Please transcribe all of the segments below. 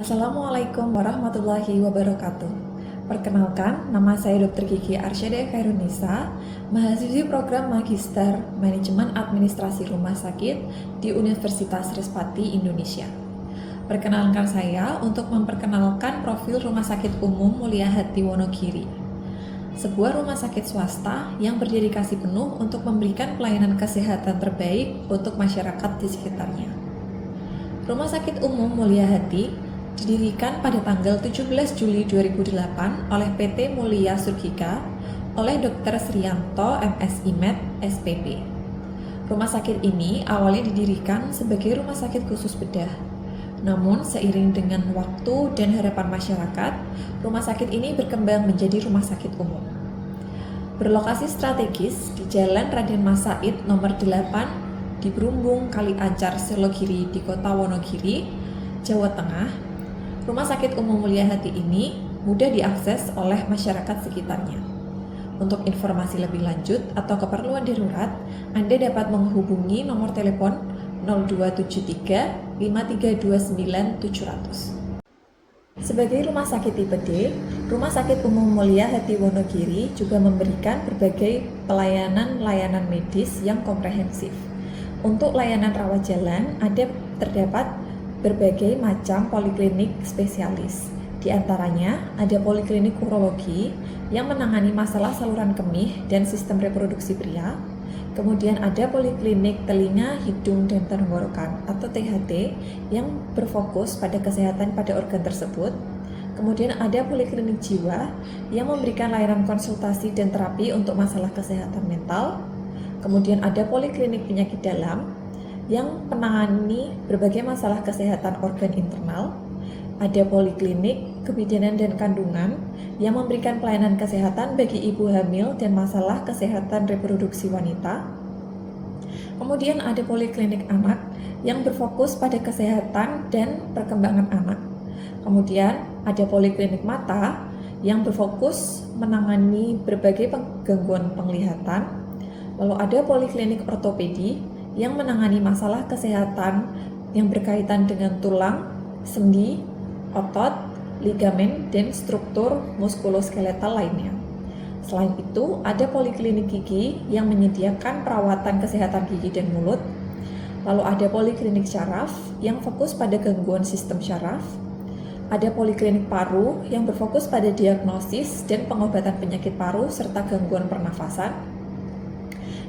Assalamualaikum warahmatullahi wabarakatuh. Perkenalkan, nama saya Dr. Kiki Arsyade Khairunisa, mahasiswi program Magister Manajemen Administrasi Rumah Sakit di Universitas Respati, Indonesia. Perkenalkan saya untuk memperkenalkan profil Rumah Sakit Umum Mulia Hati Wonogiri, sebuah rumah sakit swasta yang berdedikasi penuh untuk memberikan pelayanan kesehatan terbaik untuk masyarakat di sekitarnya. Rumah Sakit Umum Mulia Hati didirikan pada tanggal 17 Juli 2008 oleh PT Mulia Surgika oleh Dr. Srianto MSI Med SPP. Rumah sakit ini awalnya didirikan sebagai rumah sakit khusus bedah. Namun seiring dengan waktu dan harapan masyarakat, rumah sakit ini berkembang menjadi rumah sakit umum. Berlokasi strategis di Jalan Raden Mas Said nomor 8 di Berumbung Kali Ancar Selogiri di Kota Wonogiri, Jawa Tengah. Rumah Sakit Umum Mulia Hati ini mudah diakses oleh masyarakat sekitarnya. Untuk informasi lebih lanjut atau keperluan darurat, Anda dapat menghubungi nomor telepon 0273 5329 700. Sebagai rumah sakit tipe D, Rumah Sakit Umum Mulia Hati Wonogiri juga memberikan berbagai layanan medis yang komprehensif. Untuk layanan rawat jalan, terdapat berbagai macam poliklinik spesialis. Di antaranya ada poliklinik urologi yang menangani masalah saluran kemih dan sistem reproduksi pria. Kemudian ada poliklinik telinga, hidung, dan tenggorokan atau THT yang berfokus pada kesehatan pada organ tersebut. Kemudian ada poliklinik jiwa yang memberikan layanan konsultasi dan terapi untuk masalah kesehatan mental. Kemudian ada poliklinik penyakit dalam yang menangani berbagai masalah kesehatan organ internal. Ada poliklinik kebidanan dan kandungan yang memberikan pelayanan kesehatan bagi ibu hamil dan masalah kesehatan reproduksi wanita. Kemudian ada poliklinik anak yang berfokus pada kesehatan dan perkembangan anak. Kemudian ada poliklinik mata yang berfokus menangani berbagai gangguan penglihatan. Lalu ada poliklinik ortopedi yang menangani masalah kesehatan yang berkaitan dengan tulang, sendi, otot, ligamen, dan struktur muskuloskeletal lainnya. Selain itu, ada poliklinik gigi yang menyediakan perawatan kesehatan gigi dan mulut. Lalu ada poliklinik syaraf yang fokus pada gangguan sistem syaraf. Ada poliklinik paru yang berfokus pada diagnosis dan pengobatan penyakit paru serta gangguan pernafasan.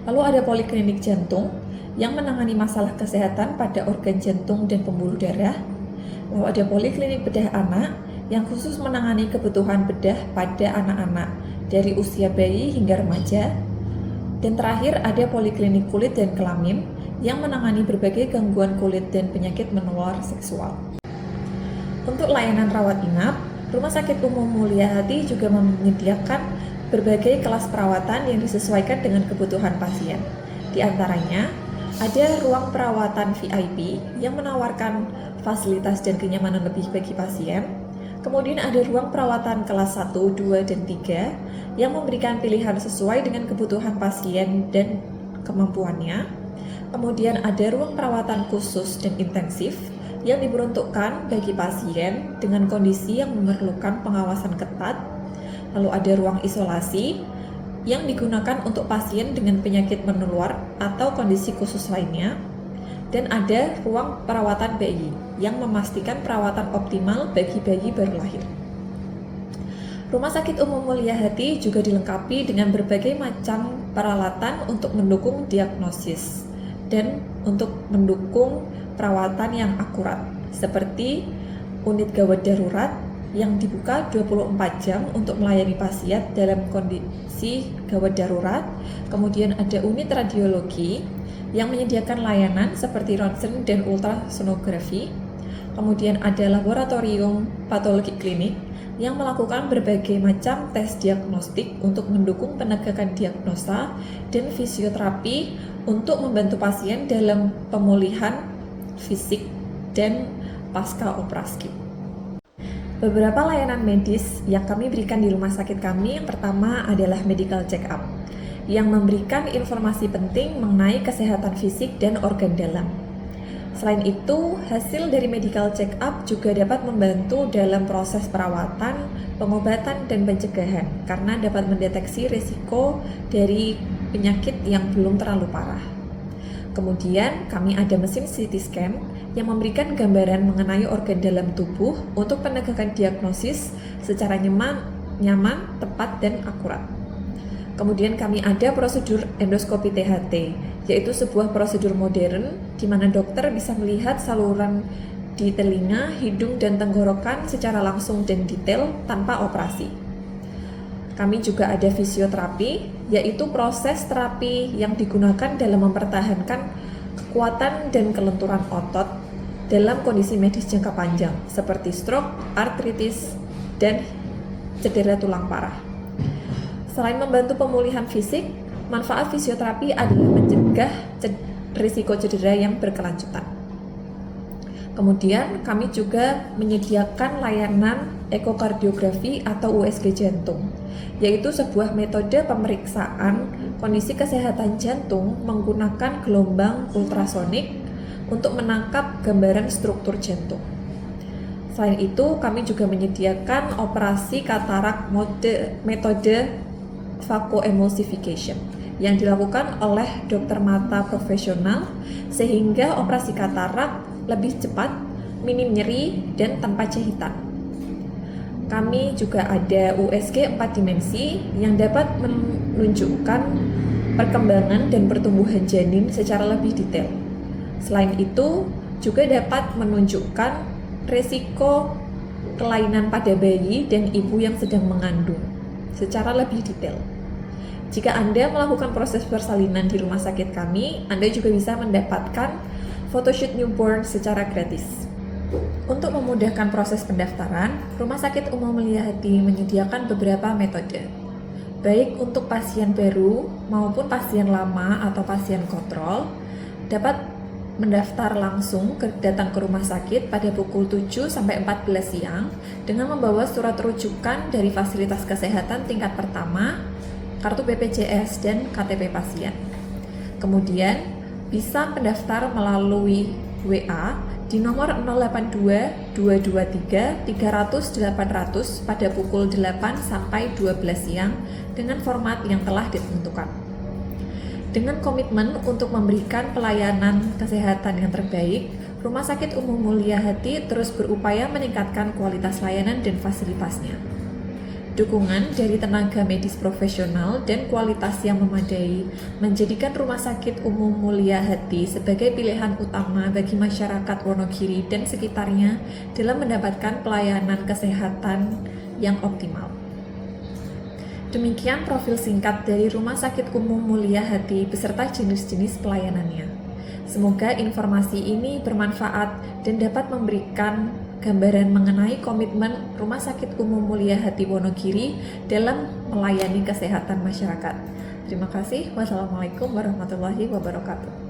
Lalu ada poliklinik jantung yang menangani masalah kesehatan pada organ jantung dan pembuluh darah. Lalu ada poliklinik bedah anak yang khusus menangani kebutuhan bedah pada anak-anak dari usia bayi hingga remaja. Dan terakhir ada poliklinik kulit dan kelamin yang menangani berbagai gangguan kulit dan penyakit menular seksual. Untuk layanan rawat inap, Rumah Sakit Umum Mulia Hati juga menyediakan berbagai kelas perawatan yang disesuaikan dengan kebutuhan pasien. Di antaranya, ada ruang perawatan VIP yang menawarkan fasilitas dan kenyamanan lebih bagi pasien. Kemudian ada ruang perawatan kelas 1, 2, dan 3 yang memberikan pilihan sesuai dengan kebutuhan pasien dan kemampuannya. Kemudian ada ruang perawatan khusus dan intensif yang diperuntukkan bagi pasien dengan kondisi yang memerlukan pengawasan ketat. Lalu ada ruang isolasi yang digunakan untuk pasien dengan penyakit menular atau kondisi khusus lainnya. Dan ada ruang perawatan bayi yang memastikan perawatan optimal bagi bayi baru lahir. Rumah Sakit Umum Mulia Hati juga dilengkapi dengan berbagai macam peralatan untuk mendukung diagnosis dan untuk mendukung perawatan yang akurat, seperti unit gawat darurat yang dibuka 24 jam untuk melayani pasien dalam kondisi gawat darurat. Kemudian ada unit radiologi yang menyediakan layanan seperti ronsen dan ultrasonografi. Kemudian ada laboratorium patologi klinik yang melakukan berbagai macam tes diagnostik untuk mendukung penegakan diagnosa dan fisioterapi untuk membantu pasien dalam pemulihan fisik dan pasca operasi. Beberapa layanan medis yang kami berikan di rumah sakit kami, yang pertama adalah medical check-up, yang memberikan informasi penting mengenai kesehatan fisik dan organ dalam. Selain itu, hasil dari medical check-up juga dapat membantu dalam proses perawatan, pengobatan, dan pencegahan karena dapat mendeteksi risiko dari penyakit yang belum terlalu parah. Kemudian, kami ada mesin CT scan yang memberikan gambaran mengenai organ dalam tubuh untuk penegakan diagnosis secara nyaman, tepat, dan akurat. Kemudian kami ada prosedur endoskopi THT, yaitu sebuah prosedur modern di mana dokter bisa melihat saluran di telinga, hidung, dan tenggorokan secara langsung dan detail tanpa operasi. Kami juga ada fisioterapi, yaitu proses terapi yang digunakan dalam mempertahankan kekuatan dan kelenturan otot dalam kondisi medis jangka panjang seperti stroke, artritis, dan cedera tulang parah. Selain membantu pemulihan fisik, manfaat fisioterapi adalah mencegah risiko cedera yang berkelanjutan. Kemudian kami juga menyediakan layanan ekokardiografi atau USG jantung, yaitu sebuah metode pemeriksaan kondisi kesehatan jantung menggunakan gelombang ultrasonik untuk menangkap gambaran struktur jantung. Selain itu, kami juga menyediakan operasi katarak metode phacoemulsification yang dilakukan oleh dokter mata profesional sehingga operasi katarak lebih cepat, minim nyeri, dan tanpa jahitan. Kami juga ada USG 4 dimensi yang dapat menunjukkan perkembangan dan pertumbuhan janin secara lebih detail. Selain itu, juga dapat menunjukkan risiko kelainan pada bayi dan ibu yang sedang mengandung secara lebih detail. Jika Anda melakukan proses persalinan di rumah sakit kami, Anda juga bisa mendapatkan photoshoot newborn secara gratis. Untuk memudahkan proses pendaftaran, Rumah Sakit Umum Mulia Hati menyediakan beberapa metode, baik untuk pasien baru maupun pasien lama atau pasien kontrol, dapat mendaftar langsung datang ke rumah sakit pada pukul 7 sampai 14 siang dengan membawa surat rujukan dari fasilitas kesehatan tingkat pertama, kartu BPJS, dan KTP pasien. Kemudian bisa mendaftar melalui WA di nomor 082 223 300 800 pada pukul 8 sampai 12 siang dengan format yang telah ditentukan. Dengan komitmen untuk memberikan pelayanan kesehatan yang terbaik, Rumah Sakit Umum Mulia Hati terus berupaya meningkatkan kualitas layanan dan fasilitasnya. Dukungan dari tenaga medis profesional dan kualitas yang memadai menjadikan Rumah Sakit Umum Mulia Hati sebagai pilihan utama bagi masyarakat Wonogiri dan sekitarnya dalam mendapatkan pelayanan kesehatan yang optimal. Demikian profil singkat dari Rumah Sakit Umum Mulia Hati beserta jenis-jenis pelayanannya. Semoga informasi ini bermanfaat dan dapat memberikan gambaran mengenai komitmen Rumah Sakit Umum Mulia Hati Wonogiri dalam melayani kesehatan masyarakat. Terima kasih. Wassalamualaikum warahmatullahi wabarakatuh.